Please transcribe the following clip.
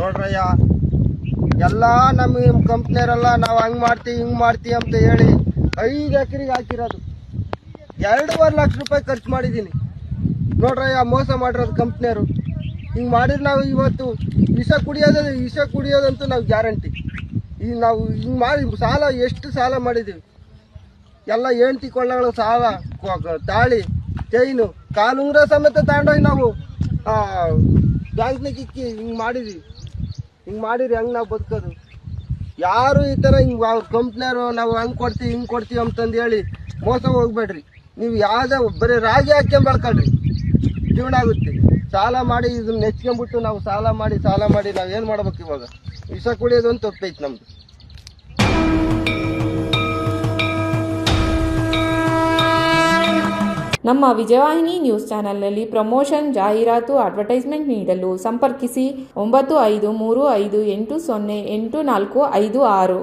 ನೋಡ್ರಯ್ಯ, ಎಲ್ಲ ನಮ್ಮ ಕಂಪ್ನಿಯರೆಲ್ಲ ನಾವು ಹಂಗ್ ಮಾಡ್ತೀವಿ ಹಿಂಗ್ ಮಾಡ್ತೀವಿ ಅಂತ ಹೇಳಿ 5 ಎಕರೆಗೆ ಹಾಕಿರೋದು 2.5 ಲಕ್ಷ ರೂಪಾಯಿ ಖರ್ಚು ಮಾಡಿದ್ದೀನಿ. ನೋಡ್ರಯ್ಯ, ಮೋಸ ಮಾಡಿರೋದು ಕಂಪ್ನಿಯವರು. ಹಿಂಗ್ ಮಾಡಿದ್ರೆ ನಾವು ಇವತ್ತು ವಿಷ ಕುಡಿಯೋದಂತೂ ನಾವು ಗ್ಯಾರಂಟಿ. ಈಗ ನಾವು ಹಿಂಗ್ ಮಾಡಿ ಎಷ್ಟು ಸಾಲ ಮಾಡಿದ್ದೀವಿ. ಎಲ್ಲ ಹೆಂಡ್ತಿ ಕೊಳ್ಳಗಳು ಸಾಲ, ತಾಳಿ, ಚೈನು, ಕಾಲುಂಗ್ರ ಸಮೇತ ತಗೊಂಡೋಗಿ ನಾವು ಬ್ಯಾಂಕ್ನಾಗ ಇಕ್ಕಿ ಹಿಂಗೆ ಮಾಡಿದ್ವಿ. ಹಿಂಗೆ ಮಾಡಿರಿ ಹೆಂಗೆ ನಾವು ಬದುಕೋದು? ಯಾರು ಈ ಥರ ಹಿಂಗೆ ಕಂಪ್ನಿಯವರು ನಾವು ಹಂಗೆ ಕೊಡ್ತೀವಿ ಹಿಂಗೆ ಕೊಡ್ತೀವಿ ಅಂತಂದು ಹೇಳಿ ಮೋಸ ಹೋಗ್ಬೇಡ್ರಿ. ನೀವು ಯಾವುದೇ ಬರೀ ರಾಗಿ ಹಾಕ್ಕೊಂಬಳ್ಕೊಳ್ರಿ, ಜೀವನ ಆಗುತ್ತೆ. ಸಾಲ ಮಾಡಿ ಇದನ್ನ ನೆಚ್ಕೊಂಡ್ಬಿಟ್ಟು ನಾವು ಸಾಲ ಮಾಡಿ ನಾವು ಏನು ಮಾಡ್ಬೇಕು? ಇವಾಗ ವಿಷ ಕುಡಿಯೋದು ಅಂತ ತಪ್ಪೈತೆ ನಮ್ದು. ನಮ್ಮ ವಿಜಯವಾಹಿನಿ ನ್ಯೂಸ್ ಚಾನೆಲ್ನಲ್ಲಿ ಪ್ರಮೋಷನ್, ಜಾಹೀರಾತು, ಅಡ್ವರ್ಟೈಸ್ಮೆಂಟ್ ನೀಡಲು ಸಂಪರ್ಕಿಸಿ 9535808456.